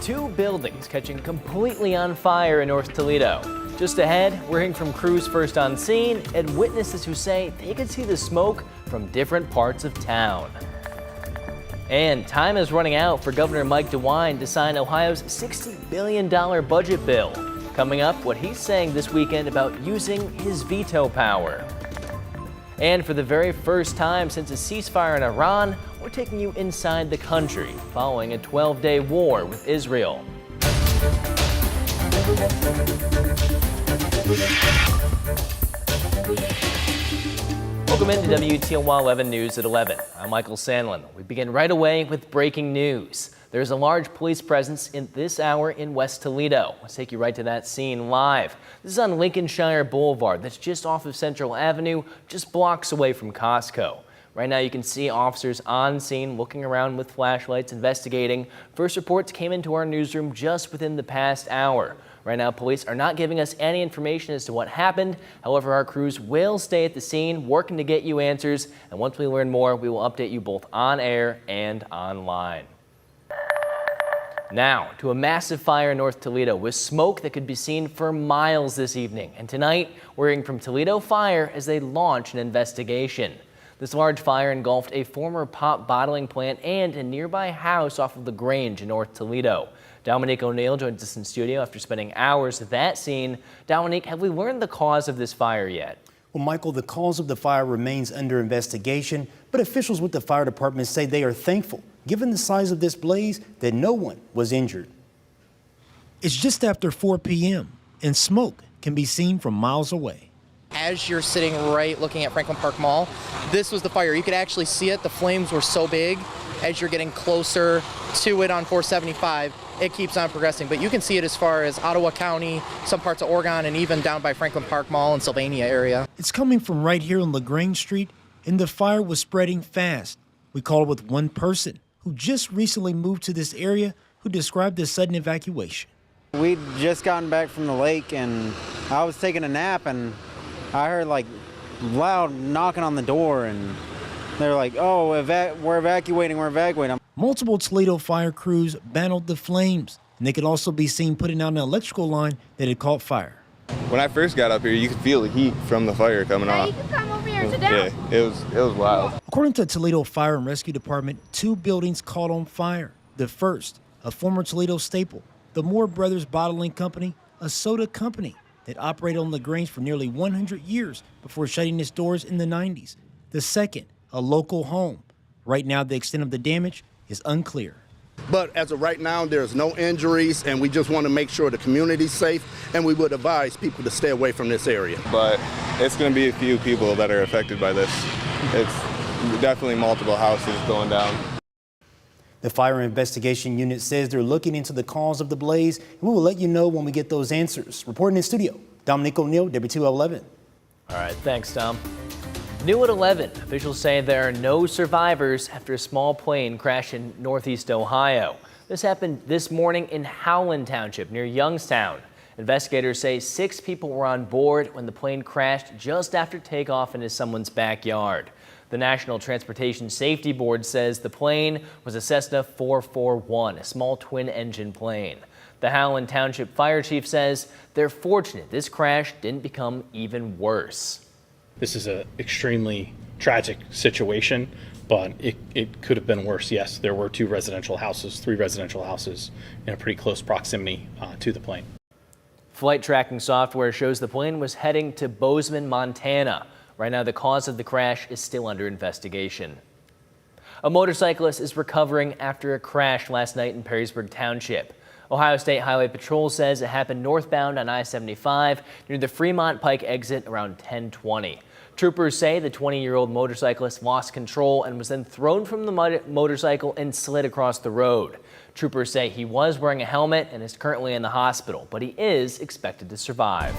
Two buildings catching completely on fire in North Toledo. Just ahead, we're hearing from crews first on scene and witnesses who say they could see the smoke from different parts of town. And time is running out for Governor Mike DeWine to sign Ohio's $60 billion budget bill. Coming up, what he's saying this weekend about using his veto power. And for the very first time since a ceasefire in Iran, we're taking you inside the country following a 12-day war with Israel. Welcome into WTOL 11 News at 11. I'm Michael Sandlin. We begin right away with breaking news. There's a large police presence in this hour in West Toledo. Let's take you right to that scene live. This is on Lincolnshire Boulevard. That's just off of Central Avenue, just blocks away from Costco. Right now you can see officers on scene looking around with flashlights, investigating. First reports came into our newsroom just within the past hour. Right now, police are not giving us any information as to what happened. However, our crews will stay at the scene, working to get you answers. And once we learn more, we will update you both on air and online. Now, to a massive fire in North Toledo with smoke that could be seen for miles this evening. And tonight, we're hearing from Toledo Fire as they launch an investigation. This large fire engulfed a former pop bottling plant and a nearby house off of the Grange in North Toledo. Dominique O'Neill joins us in studio after spending hours at that scene. Dominique, have we learned the cause of this fire yet? Well, Michael, the cause of the fire remains under investigation, but officials with the fire department say they are thankful, given the size of this blaze, that no one was injured. It's just after 4 p.m., and smoke can be seen from miles away. As you're sitting right looking at Franklin Park Mall, this was the fire. You could actually see it. The flames were so big. As you're getting closer to it on 475, it keeps on progressing. But you can see it as far as Ottawa County, some parts of Oregon, and even down by Franklin Park Mall and Sylvania area. It's coming from right here on LaGrange Street, and the fire was spreading fast. We called with one person who just recently moved to this area who described the sudden evacuation. We'd just gotten back from the lake, and I was taking a nap, and I heard like loud knocking on the door, and they're like, oh, we're evacuating. Multiple Toledo fire crews battled the flames, and they could also be seen putting out an electrical line that had caught fire. When I first got up here, you could feel the heat from the fire coming off. You can come over here and sit down. Yeah, it was wild. According to Toledo Fire and Rescue Department, 2 buildings caught on fire. The first, a former Toledo staple, the Moore Brothers Bottling Company, a soda company that operated on LaGrange for nearly 100 years before shutting its doors in the 90s. The second, a local home. Right now, the extent of the damage is unclear. But as of right now, there's no injuries, and we just want to make sure the community's safe, and we would advise people to stay away from this area. But it's going to be a few people that are affected by this. It's definitely multiple houses going down. The Fire Investigation Unit says they're looking into the cause of the blaze, and we will let you know when we get those answers. Reporting in studio, Dominique O'Neill, WTOL 11. All right, thanks, Tom. New at 11, officials say there are no survivors after a small plane crashed in northeast Ohio. This happened this morning in Howland Township near Youngstown. Investigators say 6 people were on board when the plane crashed just after takeoff into someone's backyard. The National Transportation Safety Board says the plane was a Cessna 441, a small twin-engine plane. The Howland Township Fire Chief says they're fortunate this crash didn't become even worse. This is an extremely tragic situation, but it could have been worse. Yes, there were 3 residential houses in a pretty close proximity to the plane. Flight tracking software shows the plane was heading to Bozeman, Montana. Right now, the cause of the crash is still under investigation. A motorcyclist is recovering after a crash last night in Perrysburg Township. Ohio State Highway Patrol says it happened northbound on I-75 near the Fremont Pike exit around 10:20. Troopers say the 20-year-old motorcyclist lost control and was then thrown from the motorcycle and slid across the road. Troopers say he was wearing a helmet and is currently in the hospital, but he is expected to survive.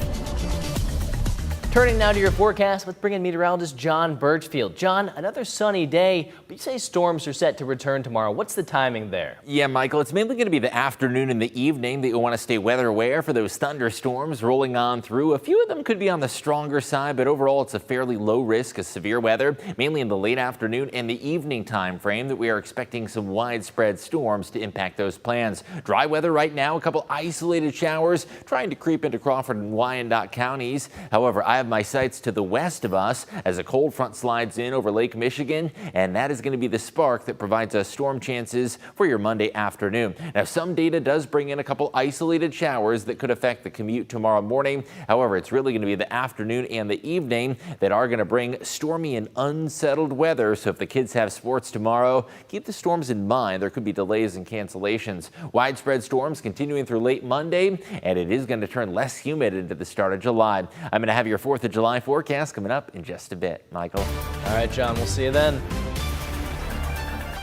Turning now to your forecast, let's bring in meteorologist John Birchfield. John, another sunny day, but you say storms are set to return tomorrow. What's the timing there? Yeah, Michael, it's mainly going to be the afternoon and the evening that you'll want to stay weather aware for those thunderstorms rolling on through. A few of them could be on the stronger side, but overall it's a fairly low risk of severe weather, mainly in the late afternoon and the evening time frame that we are expecting some widespread storms to impact those plans. Dry weather right now, a couple isolated showers trying to creep into Crawford and Wyandotte counties. However, I have my sights to the west of us as a cold front slides in over Lake Michigan, and that is going to be the spark that provides us storm chances for your Monday afternoon. Now, some data does bring in a couple isolated showers that could affect the commute tomorrow morning. However, it's really going to be the afternoon and the evening that are going to bring stormy and unsettled weather. So if the kids have sports tomorrow, keep the storms in mind. There could be delays and cancellations. Widespread storms continuing through late Monday, and it is going to turn less humid into the start of July. I'm going to have your 4th of July forecast coming up in just a bit. Michael. All right, John, we'll see you then.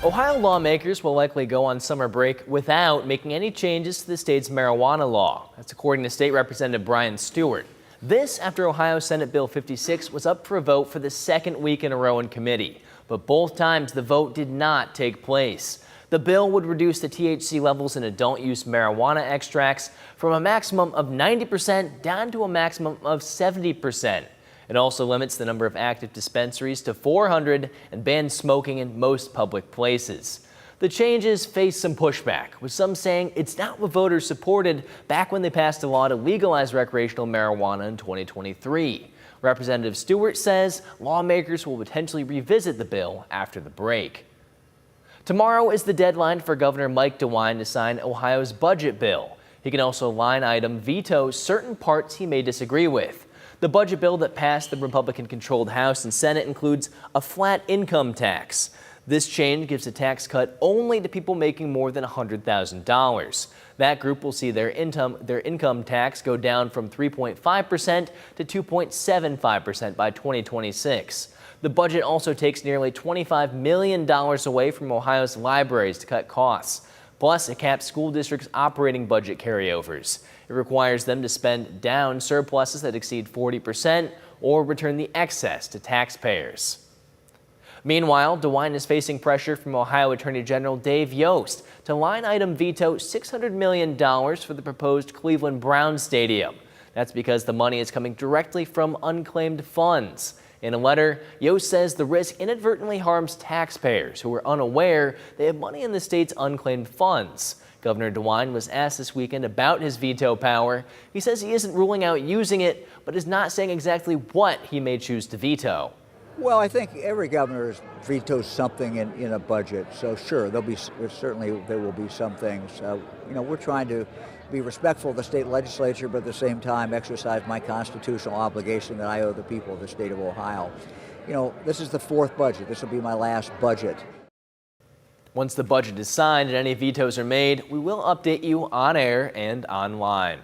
Ohio lawmakers will likely go on summer break without making any changes to the state's marijuana law. That's according to State Representative Brian Stewart. This after Ohio Senate Bill 56 was up for a vote for the second week in a row in committee. But both times the vote did not take place. The bill would reduce the THC levels in adult use marijuana extracts from a maximum of 90% down to a maximum of 70%. It also limits the number of active dispensaries to 400 and bans smoking in most public places. The changes face some pushback, with some saying it's not what voters supported back when they passed a law to legalize recreational marijuana in 2023. Representative Stewart says lawmakers will potentially revisit the bill after the break. Tomorrow is the deadline for Governor Mike DeWine to sign Ohio's budget bill. He can also line item veto certain parts he may disagree with. The budget bill that passed the Republican-controlled House and Senate includes a flat income tax. This change gives a tax cut only to people making more than $100,000. That group will see their income tax go down from 3.5% to 2.75% by 2026. The budget also takes nearly $25 million away from Ohio's libraries to cut costs. Plus, it caps school districts' operating budget carryovers. It requires them to spend down surpluses that exceed 40% or return the excess to taxpayers. Meanwhile, DeWine is facing pressure from Ohio Attorney General Dave Yost to line item veto $600 million for the proposed Cleveland Browns Stadium. That's because the money is coming directly from unclaimed funds. In a letter, Yost says the risk inadvertently harms taxpayers who are unaware they have money in the state's unclaimed funds. Governor DeWine was asked this weekend about his veto power. He says he isn't ruling out using it, but is not saying exactly what he may choose to veto. Well, I think every governor vetoes something in a budget. So sure, there will be some things. We're trying to be respectful of the state legislature, but at the same time exercise my constitutional obligation that I owe the people of the state of Ohio. This is the 4th budget. This will be my last budget. Once the budget is signed and any vetoes are made, we will update you on air and online.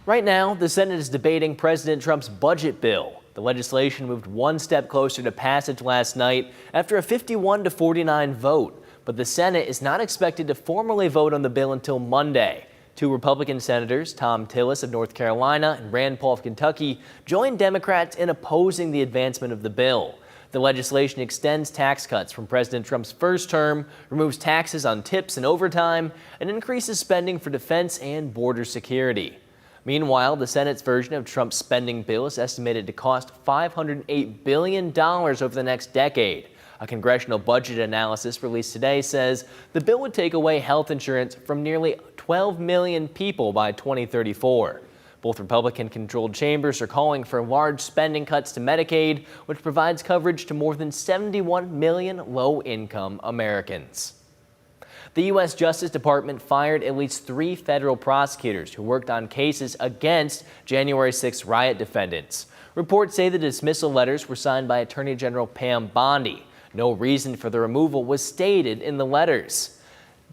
Right now, the Senate is debating President Trump's budget bill. The legislation moved one step closer to passage last night after a 51-49 vote. But the Senate is not expected to formally vote on the bill until Monday. 2 Republican senators, Tom Tillis of North Carolina and Rand Paul of Kentucky, joined Democrats in opposing the advancement of the bill. The legislation extends tax cuts from President Trump's first term, removes taxes on tips and overtime, and increases spending for defense and border security. Meanwhile, the Senate's version of Trump's spending bill is estimated to cost $508 billion over the next decade. A congressional budget analysis released today says the bill would take away health insurance from nearly 12 million people by 2034. Both Republican-controlled chambers are calling for large spending cuts to Medicaid, which provides coverage to more than 71 million low-income Americans. The U.S. Justice Department fired at least 3 federal prosecutors who worked on cases against January 6 riot defendants. Reports say the dismissal letters were signed by Attorney General Pam Bondi. No reason for the removal was stated in the letters.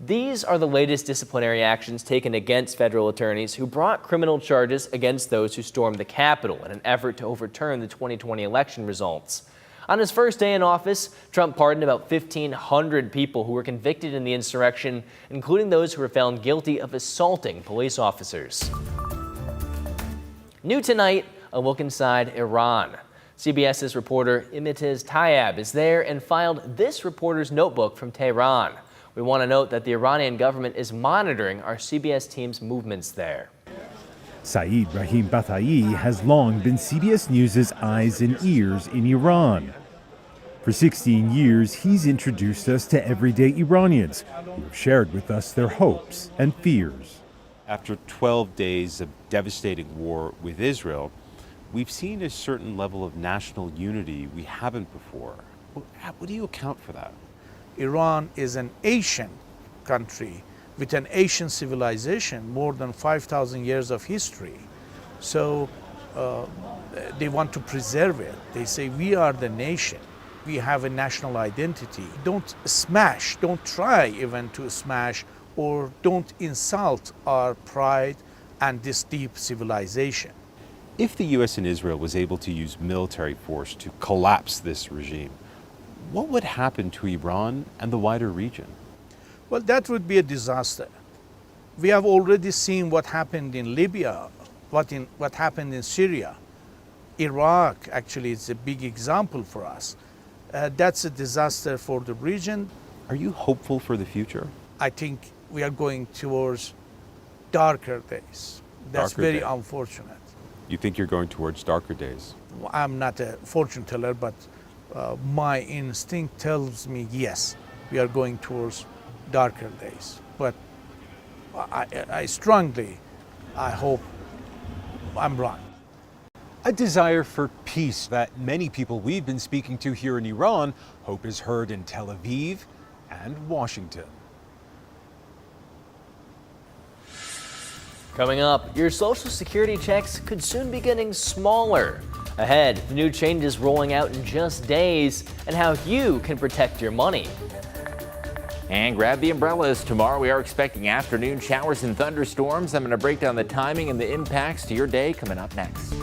These are the latest disciplinary actions taken against federal attorneys who brought criminal charges against those who stormed the Capitol in an effort to overturn the 2020 election results. On his first day in office, Trump pardoned about 1,500 people who were convicted in the insurrection, including those who were found guilty of assaulting police officers. New tonight, a look inside Iran. CBS's reporter Imtiaz Tayeb is there and filed this reporter's notebook from Tehran. We want to note that the Iranian government is monitoring our CBS team's movements there. Saeed Rahim Bathai has long been CBS News' eyes and ears in Iran. For 16 years, he's introduced us to everyday Iranians who have shared with us their hopes and fears. After 12 days of devastating war with Israel, we've seen a certain level of national unity we haven't before. What do you account for that? Iran is an Asian country with an Asian civilization, more than 5,000 years of history. So they want to preserve it. They say, we are the nation. We have a national identity. Don't smash, don't try even to smash, or don't insult our pride and this deep civilization. If the U.S. and Israel was able to use military force to collapse this regime, what would happen to Iran and the wider region? Well, that would be a disaster. We have already seen what happened in Libya, what happened in Syria. Iraq actually is a big example for us. That's a disaster for the region. Are you hopeful for the future? I think we are going towards darker days. That's very unfortunate. You think you're going towards darker days? I'm not a fortune teller, but my instinct tells me yes, we are going towards darker days. But I strongly, I hope I'm wrong. A desire for peace that many people we've been speaking to here in Iran hope is heard in Tel Aviv and Washington. Coming up, your Social Security checks could soon be getting smaller. Ahead, the new changes rolling out in just days and how you can protect your money. And grab the umbrellas. Tomorrow we are expecting afternoon showers and thunderstorms. I'm going to break down the timing and the impacts to your day coming up next.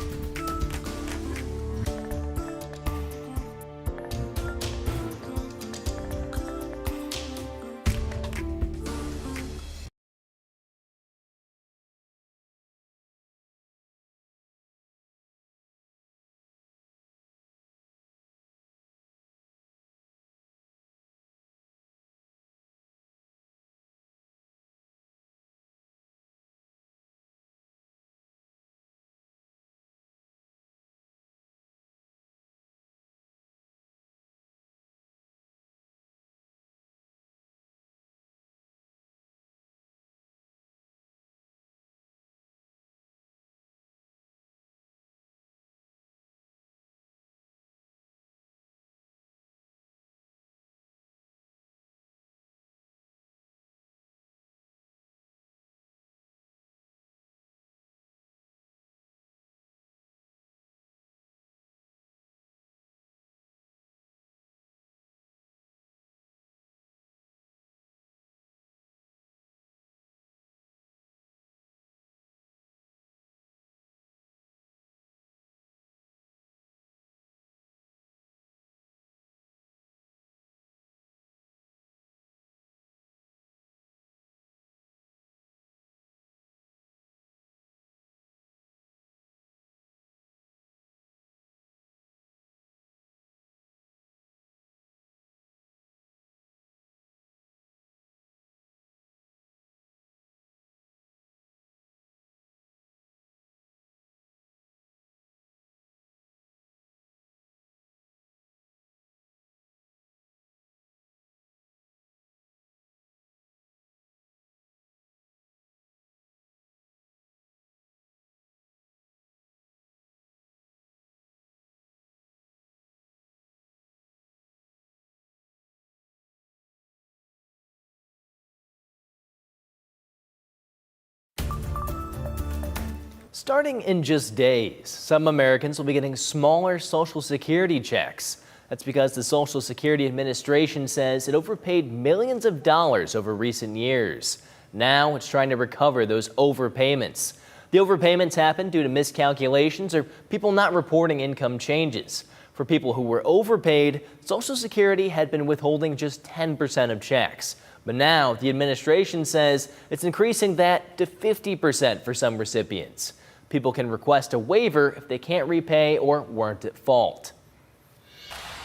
Starting in just days, some Americans will be getting smaller Social Security checks. That's because the Social Security Administration says it overpaid millions of dollars over recent years. Now it's trying to recover those overpayments. The overpayments happened due to miscalculations or people not reporting income changes. For people who were overpaid, Social Security had been withholding just 10% of checks. But now the administration says it's increasing that to 50% for some recipients. People can request a waiver if they can't repay or weren't at fault.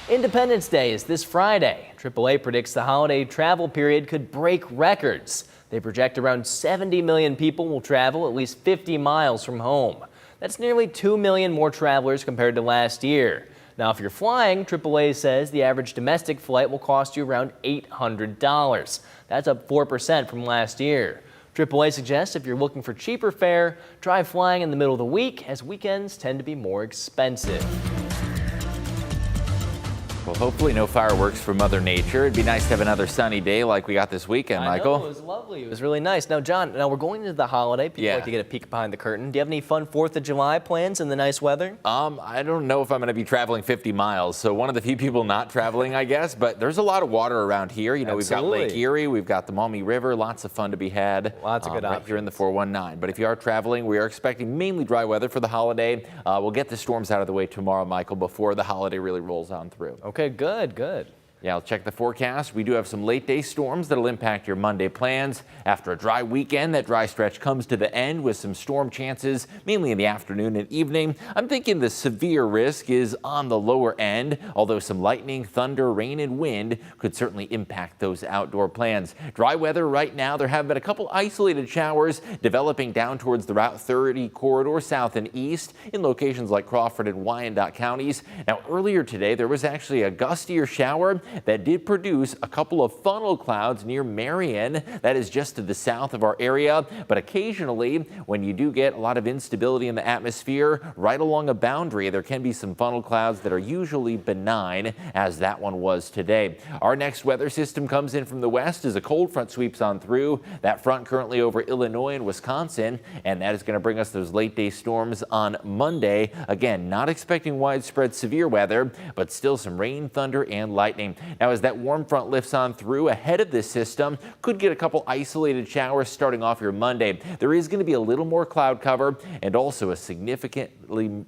Independence Day is this Friday. AAA predicts the holiday travel period could break records. They project around 70 million people will travel at least 50 miles from home. That's nearly 2 million more travelers compared to last year. Now, if you're flying, AAA says the average domestic flight will cost you around $800. That's up 4% from last year. AAA suggests if you're looking for cheaper fare, try flying in the middle of the week, as weekends tend to be more expensive. Well, hopefully no fireworks for Mother Nature. It'd be nice to have another sunny day like we got this weekend, Michael. I know, it was lovely. It was really nice. Now, John, we're going into the holiday. People like to get a peek behind the curtain. Do you have any fun 4th of July plans in the nice weather? I don't know if I'm going to be traveling 50 miles. So one of the few people not traveling, I guess. But there's a lot of water around here. You know, we've got Lake Erie, we've got the Maumee River. Lots of fun to be had. Lots of good options. Right here in the 419. But if you are traveling, we are expecting mainly dry weather for the holiday. We'll get the storms out of the way tomorrow, Michael, before the holiday really rolls on through. Okay, good. Yeah, I'll check the forecast. We do have some late day storms that'll impact your Monday plans. After a dry weekend, that dry stretch comes to the end with some storm chances, mainly in the afternoon and evening. I'm thinking the severe risk is on the lower end, although some lightning, thunder, rain, and wind could certainly impact those outdoor plans. Dry weather right now. There have been a couple isolated showers developing down towards the Route 30 corridor south and east in locations like Crawford and Wyandotte counties. Now, earlier today, there was actually a gustier shower that did produce a couple of funnel clouds near Marion. That is just to the south of our area. But occasionally, when you do get a lot of instability in the atmosphere right along a boundary, there can be some funnel clouds that are usually benign, as that one was today. Our next weather system comes in from the west as a cold front sweeps on through. That front currently over Illinois and Wisconsin, and that is going to bring us those late day storms on Monday. Again, not expecting widespread severe weather, but still some rain, thunder, and lightning. Now, as that warm front lifts on through ahead of this system, could get a couple isolated showers starting off your Monday. There is going to be a little more cloud cover and also a significantly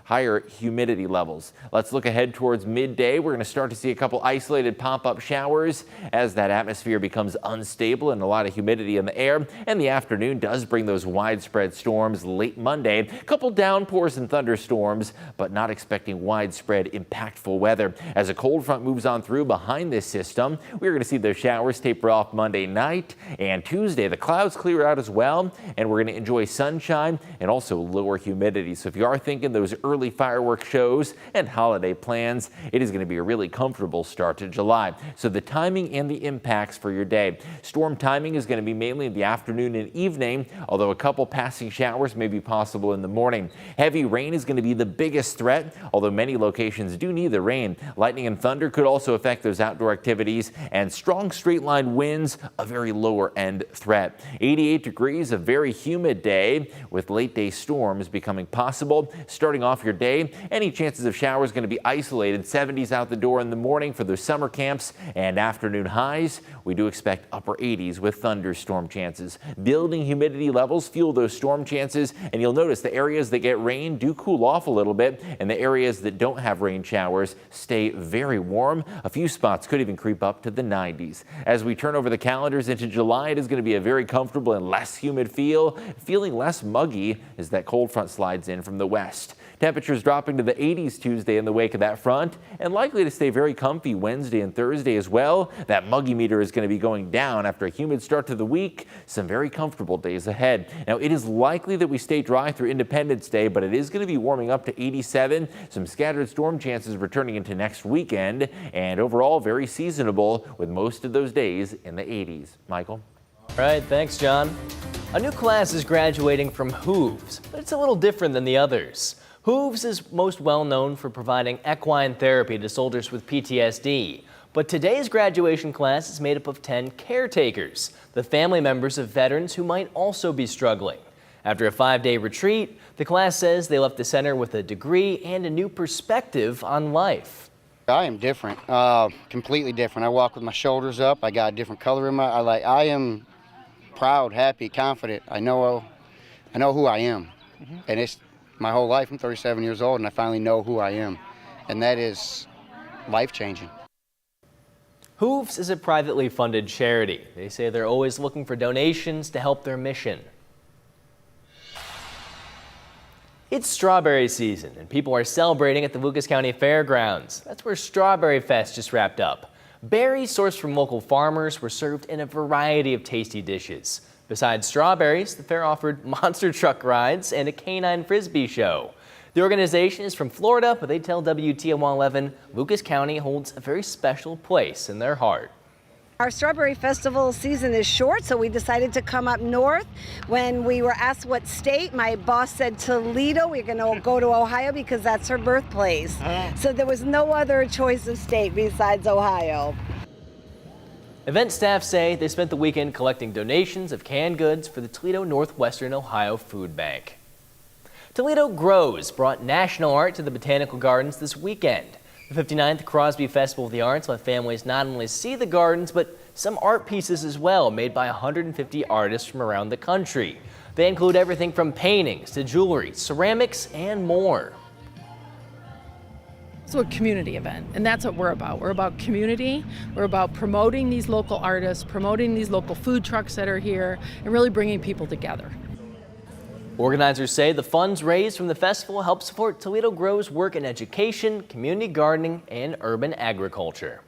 higher humidity levels. Let's look ahead towards midday. We're going to start to see a couple isolated pop-up showers as that atmosphere becomes unstable and a lot of humidity in the air. And the afternoon does bring those widespread storms late Monday. A couple downpours and thunderstorms, but not expecting widespread impactful weather. As a cold front moves on through behind this system, we're going to see those showers taper off Monday night, and Tuesday the clouds clear out as well, and we're going to enjoy sunshine and also lower humidity. So if you are thinking those early fireworks shows and holiday plans, it is going to be a really comfortable start to July. So the timing and the impacts for your day. Storm timing is going to be mainly in the afternoon and evening, although a couple passing showers may be possible in the morning. Heavy rain is going to be the biggest threat, although many locations do need the rain. Lightning and thunder could also affect those outdoor activities, and strong straight line winds, a very lower end threat. 88 degrees, a very humid day with late day storms becoming possible. Starting off your day, any chances of showers going to be isolated. 70s out the door in the morning for those summer camps, and afternoon highs, we do expect upper 80s with thunderstorm chances. Building humidity levels fuel those storm chances, and you'll notice the areas that get rain do cool off a little bit, and the areas that don't have rain showers stay very warm. A few spots could even creep up to the 90s. As we turn over the calendars into July, it is going to be a very comfortable and less humid feeling less muggy as that cold front slides in from the west. Temperatures dropping to the 80s Tuesday in the wake of that front, and likely to stay very comfy Wednesday and Thursday as well. That muggy meter is going to be going down after a humid start to the week. Some very comfortable days ahead. Now, it is likely that we stay dry through Independence Day, but it is going to be warming up to 87. Some scattered storm chances returning into next weekend, and overall very seasonable with most of those days in the 80s. Michael? All right, thanks, John. A new class is graduating from Hooves, but it's a little different than the others. Hooves is most well known for providing equine therapy to soldiers with PTSD. But today's graduation class is made up of 10 caretakers, the family members of veterans who might also be struggling. After a 5-day retreat, the class says they left the center with a degree and a new perspective on life. I am different, completely different. I walk with my shoulders up. I got a different color in my eye. I am proud, happy, confident. I know who I am, and it's my whole life. I'm 37 years old, and I finally know who I am, and that is life-changing. Hooves is a privately funded charity. They say they're always looking for donations to help their mission. It's strawberry season, and people are celebrating at the Lucas County Fairgrounds. That's where Strawberry Fest just wrapped up. Berries sourced from local farmers were served in a variety of tasty dishes. Besides strawberries, the fair offered monster truck rides and a canine frisbee show. The organization is from Florida, but they tell WTOL 11 Lucas County holds a very special place in their heart. Our Strawberry Festival season is short, so we decided to come up north. When we were asked what state, my boss said Toledo. We're going to go to Ohio because that's her birthplace. So there was no other choice of state besides Ohio. Event staff say they spent the weekend collecting donations of canned goods for the Toledo Northwestern Ohio Food Bank. Toledo Grows brought national art to the Botanical Gardens this weekend. The 59th Crosby Festival of the Arts let families not only see the gardens, but some art pieces as well, made by 150 artists from around the country. They include everything from paintings to jewelry, ceramics, and more. It's a community event, and that's what we're about. We're about community. We're about promoting these local artists, promoting these local food trucks that are here, and really bringing people together. Organizers say the funds raised from the festival help support Toledo Grows' work in education, community gardening, and urban agriculture.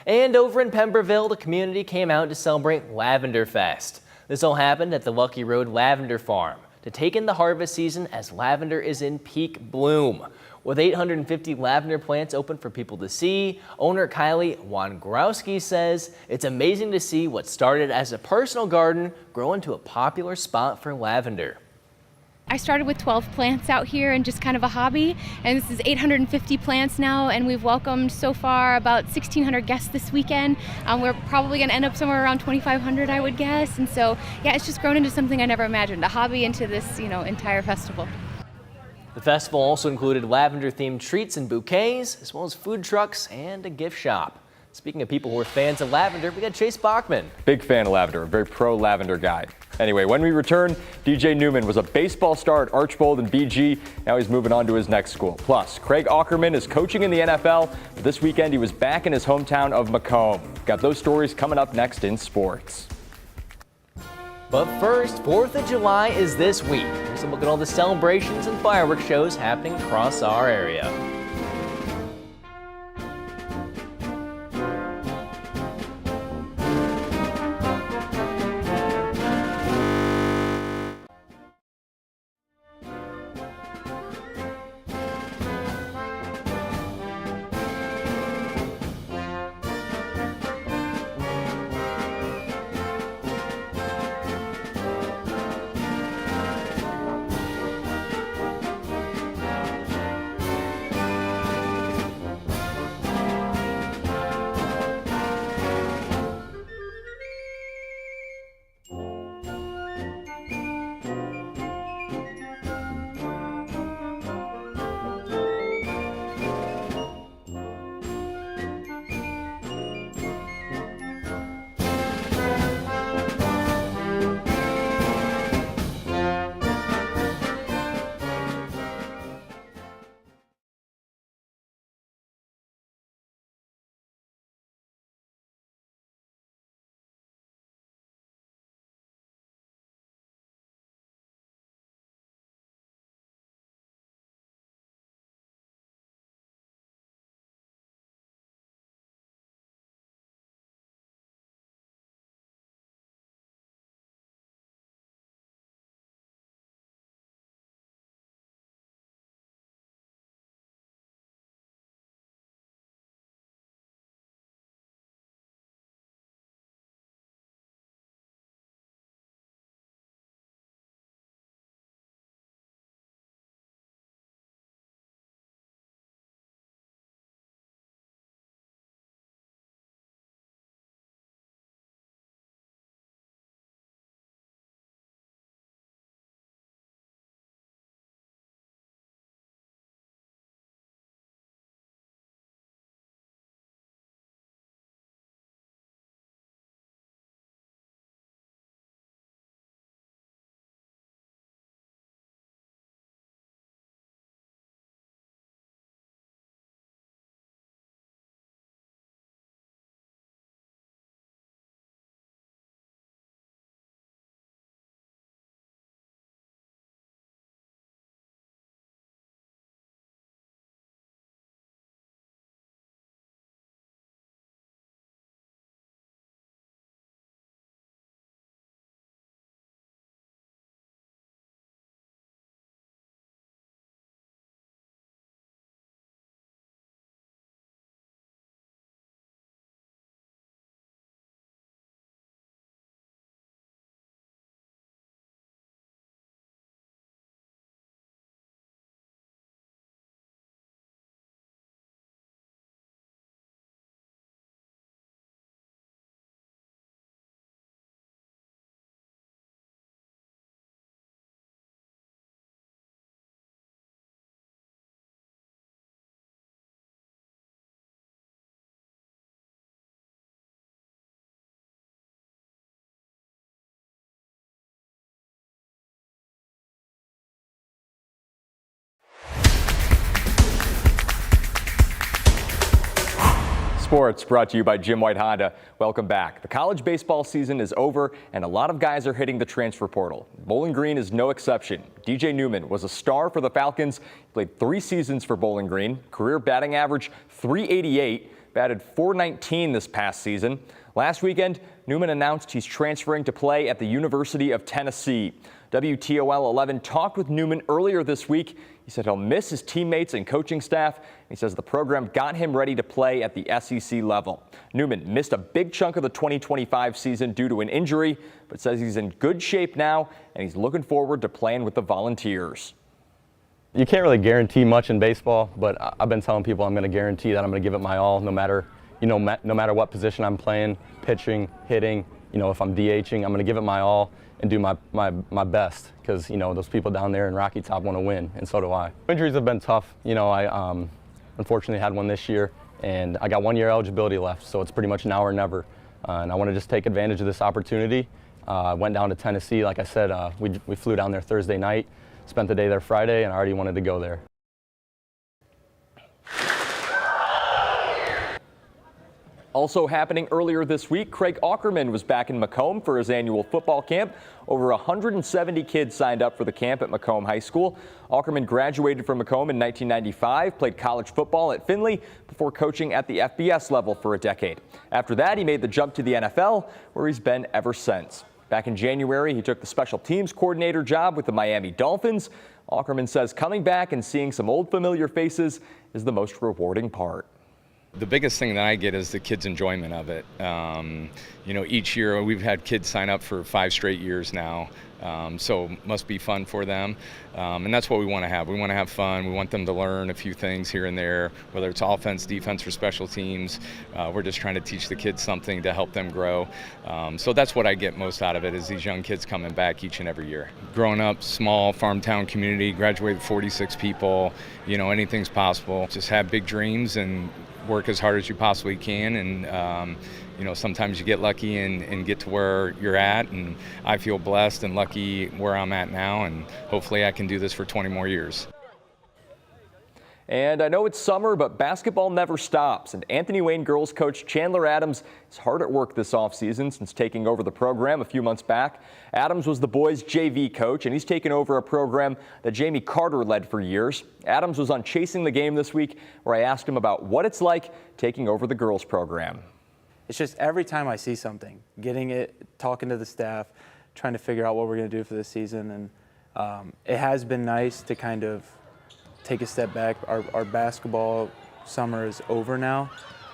And over in Pemberville, the community came out to celebrate Lavender Fest. This all happened at the Lucky Road Lavender Farm to take in the harvest season as lavender is in peak bloom. With 850 lavender plants open for people to see, owner Kylie Wangrowski says it's amazing to see what started as a personal garden grow into a popular spot for lavender. I started with 12 plants out here and just kind of a hobby, and this is 850 plants now, and we've welcomed so far about 1,600 guests this weekend. We're probably going to end up somewhere around 2,500, I would guess, and so yeah, it's just grown into something I never imagined, a hobby into this, entire festival. The festival also included lavender-themed treats and bouquets, as well as food trucks and a gift shop. Speaking of people who are fans of lavender, we got Chase Bachman. Big fan of lavender, a very pro-lavender guy. Anyway, when we return, DJ Newman was a baseball star at Archbold and BG. Now he's moving on to his next school. Plus, Craig Aukerman is coaching in the NFL. This weekend, he was back in his hometown of Macomb. Got those stories coming up next in sports. But first, 4th of July is this week. Here's a look at all the celebrations and fireworks shows happening across our area. Sports brought to you by Jim White Honda. Welcome back. The college baseball season is over and a lot of guys are hitting the transfer portal. Bowling Green is no exception. DJ Newman was a star for the Falcons. He played 3 seasons for Bowling Green. Career batting average .388, batted .419 this past season. Last weekend, Newman announced he's transferring to play at the University of Tennessee. WTOL 11 talked with Newman earlier this week. He said he'll miss his teammates and coaching staff. He says the program got him ready to play at the SEC level. Newman missed a big chunk of the 2025 season due to an injury, but says he's in good shape now and he's looking forward to playing with the Volunteers. You can't really guarantee much in baseball, but I've been telling people I'm going to guarantee that I'm going to give it my all, no matter what position I'm playing, pitching, hitting. If I'm DHing, I'm going to give it my all and do my best, because those people down there in Rocky Top want to win, and so do I. Injuries have been tough. I unfortunately had one this year, and I got 1 year eligibility left, so it's pretty much now or never. And I want to just take advantage of this opportunity. I went down to Tennessee, like I said. We flew down there Thursday night, spent the day there Friday, and I already wanted to go there. Also happening earlier this week, Craig Aukerman was back in Macomb for his annual football camp. Over 170 kids signed up for the camp at Macomb High School. Aukerman graduated from Macomb in 1995, played college football at Findlay before coaching at the FBS level for a decade. After that, he made the jump to the NFL, where he's been ever since. Back in January, he took the special teams coordinator job with the Miami Dolphins. Aukerman says coming back and seeing some old familiar faces is the most rewarding part. The biggest thing that I get is the kids' enjoyment of it. Each year we've had kids sign up for 5 straight years now, so it must be fun for them. And that's what we want to have. We want to have fun. We want them to learn a few things here and there, whether it's offense, defense, or special teams. We're just trying to teach the kids something to help them grow. So that's what I get most out of it, is these young kids coming back each and every year. Growing up, small farm town community, graduated 46 people, anything's possible. Just have big dreams and work as hard as you possibly can, and sometimes you get lucky and get to where you're at, and I feel blessed and lucky where I'm at now, and hopefully I can do this for 20 more years. And I know it's summer, but basketball never stops. And Anthony Wayne girls coach Chandler Adams is hard at work this offseason since taking over the program a few months back. Adams was the boys' JV coach, and he's taken over a program that Jamie Carter led for years. Adams was on Chasing the Game this week, where I asked him about what it's like taking over the girls' program. It's just every time I see something, getting it, talking to the staff, trying to figure out what we're going to do for this season. And it has been nice to kind of take a step back. Our basketball summer is over now,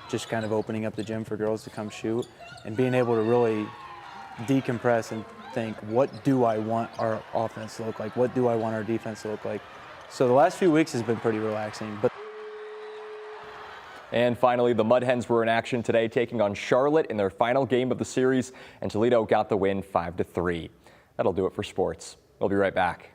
just kind of opening up the gym for girls to come shoot and being able to really decompress and think, what do I want our offense to look like? What do I want our defense to look like? So the last few weeks has been pretty relaxing. And finally, the Mud Hens were in action today, taking on Charlotte in their final game of the series, and Toledo got the win 5-3. That'll do it for sports. We'll be right back.